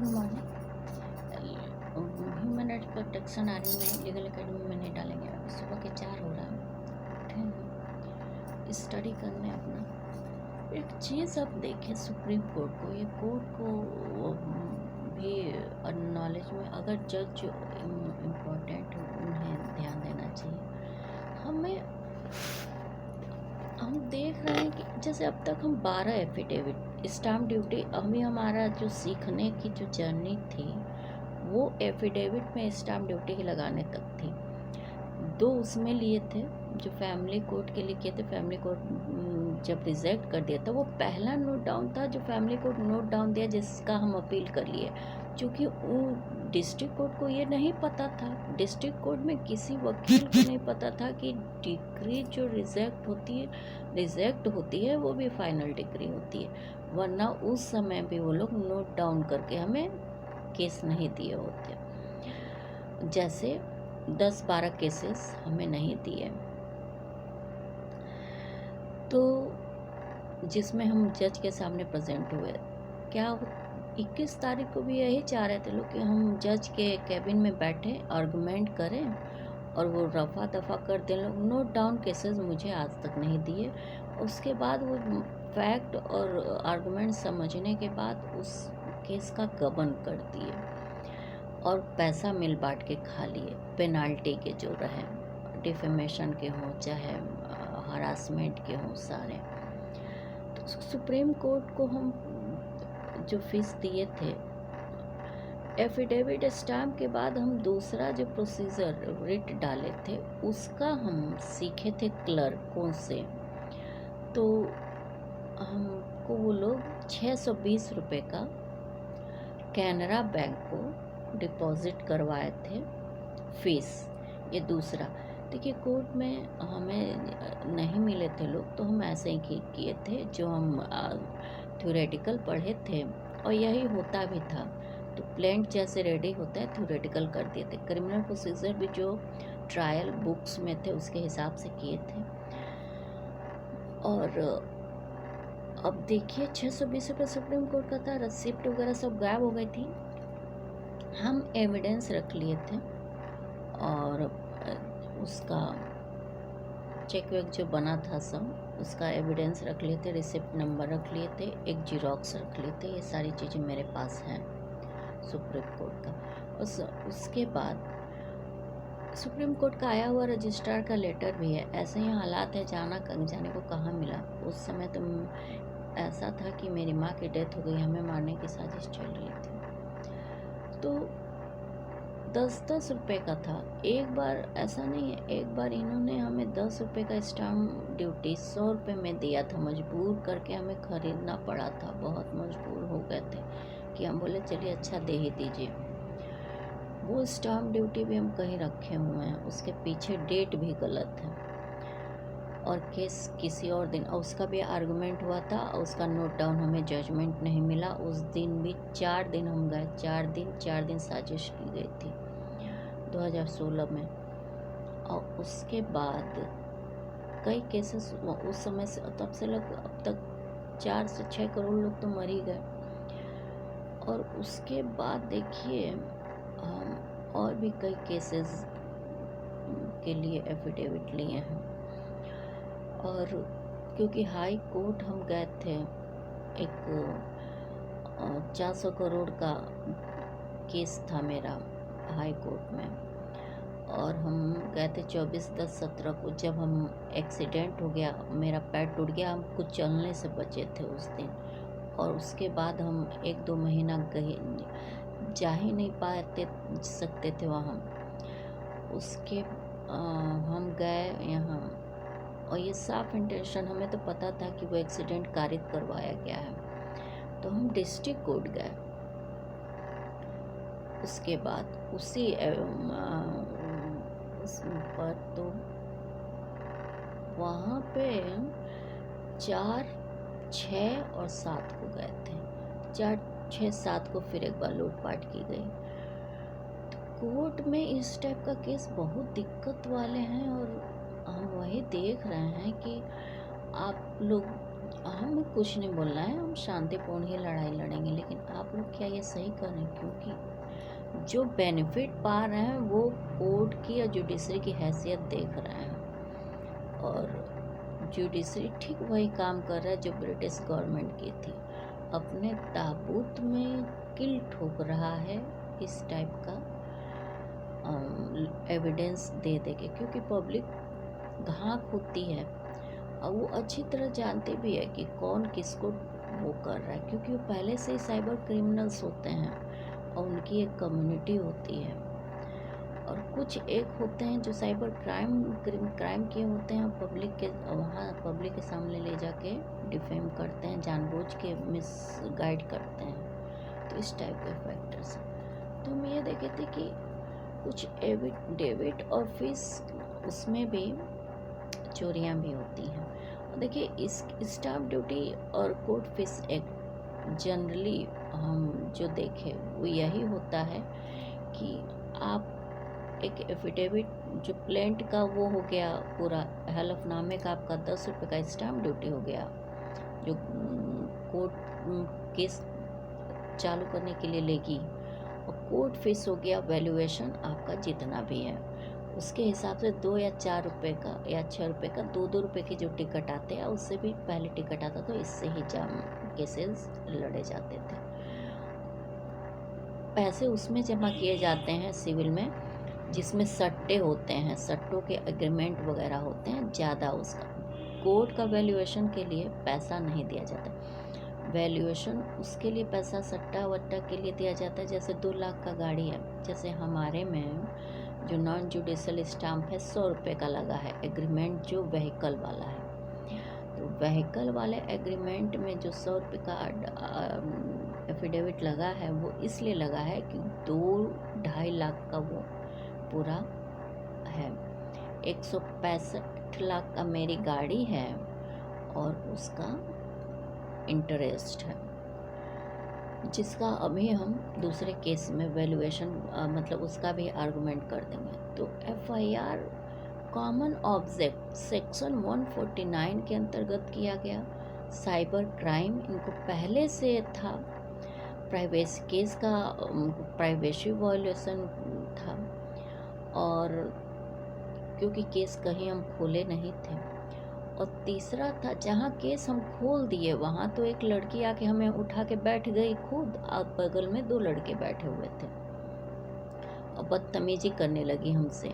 Good morning. Human rights protection army में legal academy में नहीं डालेंगे। अभी सुबह के 4 हो रहा है, उठे हैं स्टडी करने अपना। एक चीज़ अब देखें, सुप्रीम कोर्ट को, ये कोर्ट को भी नॉलेज में, अगर जज जो इम्पोर्टेंट है उन्हें ध्यान देना चाहिए। हम देख रहे हैं कि जैसे अब तक हम 12 एफिडेविट स्टाम्प ड्यूटी, अभी हमारा जो सीखने की जो जर्नी थी वो एफिडेविट में स्टाम्प ड्यूटी ही लगाने तक थी। 2 उसमें लिए थे जो फैमिली कोर्ट के लिए किए थे। फैमिली कोर्ट जब रिजेक्ट कर दिया था, वो पहला नोट डाउन था जो फैमिली कोर्ट नोट डाउन दिया, जिसका हम अपील कर लिए। क्योंकि वो डिस्ट्रिक्ट कोर्ट को ये नहीं पता था, डिस्ट्रिक्ट कोर्ट में किसी वकील को नहीं पता था कि डिग्री जो रिजेक्ट होती है वो भी फाइनल डिग्री होती है। वरना उस समय भी वो लोग नोट डाउन करके हमें केस नहीं दिए होते। जैसे 10-12 केसेस हमें नहीं दिए, तो जिसमें हम जज के सामने प्रेजेंट हुए। क्या 21 तारीख को भी यही चाह रहे थे लोग कि हम जज के कैबिन में बैठे, आर्गूमेंट करें और वो रफा दफा कर दें। लोग नोट डाउन केसेस मुझे आज तक नहीं दिए। उसके बाद वो फैक्ट और आर्गूमेंट समझने के बाद उस केस का गबन कर दिए और पैसा मिल बांट के खा लिए। पेनाल्टी के जो रहे, डिफेमेशन के हों चाहे हरासमेंट के हों, सारे। तो सुप्रीम कोर्ट को हम जो फीस दिए थे, एफिडेविट स्टैम्प के बाद हम दूसरा जो प्रोसीजर रिट डाले थे उसका हम सीखे थे क्लर्कों से। तो हमको वो लोग 620 रुपये का कैनरा बैंक को डिपॉजिट करवाए थे फीस। ये दूसरा, देखिए कोर्ट में हमें नहीं मिले थे लोग, तो हम ऐसे ही किए थे जो हम थ्योरेटिकल पढ़े थे, और यही होता भी था। तो प्लेंट जैसे रेडी होता है, थ्योरेटिकल कर दिए थे। क्रिमिनल प्रोसीजर भी जो ट्रायल बुक्स में थे उसके हिसाब से किए थे। और अब देखिए 620 रुपये सुप्रीम कोर्ट का था, रिसिप्ट वगैरह सब गायब हो गई थी। हम एविडेंस रख लिए थे और उसका चेक वेक जो बना था सब, उसका एविडेंस रख लिए थे, रिसिप्ट नंबर रख लिए थे, एक जीरोक्स रख लिए थे। ये सारी चीज़ें मेरे पास हैं सुप्रीम कोर्ट का। उसके बाद सुप्रीम कोर्ट का आया हुआ रजिस्ट्रार का लेटर भी है। ऐसे ही हालात है, जाने को कहाँ मिला। उस समय तो ऐसा था कि मेरी माँ की डेथ हो गई, हमें मारने की साजिश चल रही थी। तो 10-10 रुपये का था। एक बार ऐसा नहीं है, एक बार इन्होंने हमें 10 रुपये का स्टाम्प ड्यूटी 100 रुपये में दिया था। मजबूर करके हमें ख़रीदना पड़ा था, बहुत मजबूर हो गए थे कि हम बोले चलिए अच्छा दे ही दीजिए। वो स्टाम्प ड्यूटी भी हम कहीं रखे हुए हैं, उसके पीछे डेट भी गलत है और केस किसी और दिन, और उसका भी आर्गूमेंट हुआ था और उसका नोट डाउन, हमें जजमेंट नहीं मिला। उस दिन भी 4 दिन हम गए, 4 दिन साजिश की गई थी 2016 में। और उसके बाद कई केसेस उस समय से, तब से लग अब तक 4 से 6 करोड़ लोग तो मर ही गए। और उसके बाद देखिए हम और भी कई केसेस के लिए एफिडेविट लिए हैं। और क्योंकि हाई कोर्ट हम गए थे, एक 400 करोड़ का केस था मेरा हाई कोर्ट में, और हम गए थे 24/10/17 को। जब हम एक्सीडेंट हो गया, मेरा पैर टूट गया, हम कुछ चलने से बचे थे उस दिन। और उसके बाद हम 1-2 महीना जा ही नहीं पाते सकते थे वहाँ। उसके हम गए यहाँ, और ये साफ इंटेंशन, हमें तो पता था कि वो एक्सीडेंट कारित करवाया गया है। तो हम डिस्ट्रिक्ट कोर्ट गए। उसके बाद उसी पर तो वहाँ पे 4, 6 और 7 को गए थे। 4, 6, 7 को फिर एक बार लूटपाट की गई। तो कोर्ट में इस टाइप का केस बहुत दिक्कत वाले हैं, और हम वही देख रहे हैं कि आप लोग हमें कुछ नहीं बोलना है, हम शांतिपूर्ण ही लड़ाई लड़ेंगे, लेकिन आप लोग क्या ये सही कर रहे हैं? क्योंकि जो बेनिफिट पा रहे हैं वो कोर्ट की या जुडिशरी की हैसियत देख रहे हैं, और जुडिशरी ठीक वही काम कर रहा है जो ब्रिटिश गवर्नमेंट की थी, अपने ताबूत में किल ठोक रहा है इस टाइप का एविडेंस दे दे के, क्योंकि पब्लिक घाक होती है और वो अच्छी तरह जानते भी है कि कौन किसको वो कर रहा है, क्योंकि वो पहले से ही साइबर क्रिमिनल्स होते हैं और उनकी एक कम्युनिटी होती है। और कुछ एक होते हैं जो साइबर क्राइम किए होते हैं, पब्लिक के वहाँ पब्लिक के सामने ले जाके डिफेम करते हैं, जानबूझ के मिसगाइड करते हैं। तो इस टाइप के फैक्टर्स तो हम ये देखे थे कि कुछ डेबिट और फीस उसमें भी चोरियां भी होती हैं। और देखिए, इस स्टाम्प ड्यूटी और कोर्ट फीस एक्ट जनरली हम जो देखें वो यही होता है कि आप एक एफिडेविट जो प्लेंट का वो हो गया, पूरा हलफनामे का आपका 10 रुपये का स्टाम्प ड्यूटी हो गया, जो कोर्ट केस चालू करने के लिए लेगी, और कोर्ट फीस हो गया वैल्यूएशन आपका जितना भी है उसके हिसाब से 2 या 4 रुपये का या 6 रुपये का 2-2 रुपये की जो टिकट आते हैं, उससे भी पहले टिकट आता तो इससे ही केसेस लड़े जाते थे। पैसे उसमें जमा किए जाते हैं सिविल में जिसमें सट्टे होते हैं, सट्टों के एग्रीमेंट वगैरह होते हैं ज़्यादा। उसका कोर्ट का वैल्यूएशन के लिए पैसा नहीं दिया जाता। वैल्यूएशन उसके लिए पैसा सट्टा वट्टा के लिए दिया जाता है। जैसे 2 लाख का गाड़ी है, जैसे हमारे में जो नॉन जुडिशल स्टाम्प है 100 रुपये का लगा है एग्रीमेंट, जो व्हीकल वाला है। तो व्हीकल वाले एग्रीमेंट में जो 100 रुपये का एफिडेविट लगा है वो इसलिए लगा है कि 2-2.5 लाख का वो पूरा है। 165 लाख का मेरी गाड़ी है और उसका इंटरेस्ट है, जिसका अभी हम दूसरे केस में वैल्यूएशन मतलब उसका भी आर्गुमेंट कर देंगे। तो एफआईआर कॉमन ऑब्जेक्ट सेक्शन 149 के अंतर्गत किया गया। साइबर क्राइम इनको पहले से था, प्राइवेसी केस का प्राइवेसी वॉल्यूशन था, और क्योंकि केस कहीं हम खोले नहीं थे। और तीसरा था, जहाँ केस हम खोल दिए वहाँ तो एक लड़की आके हमें उठा के बैठ गई खुद, और बगल में 2 लड़के बैठे हुए थे और बदतमीजी करने लगी हमसे।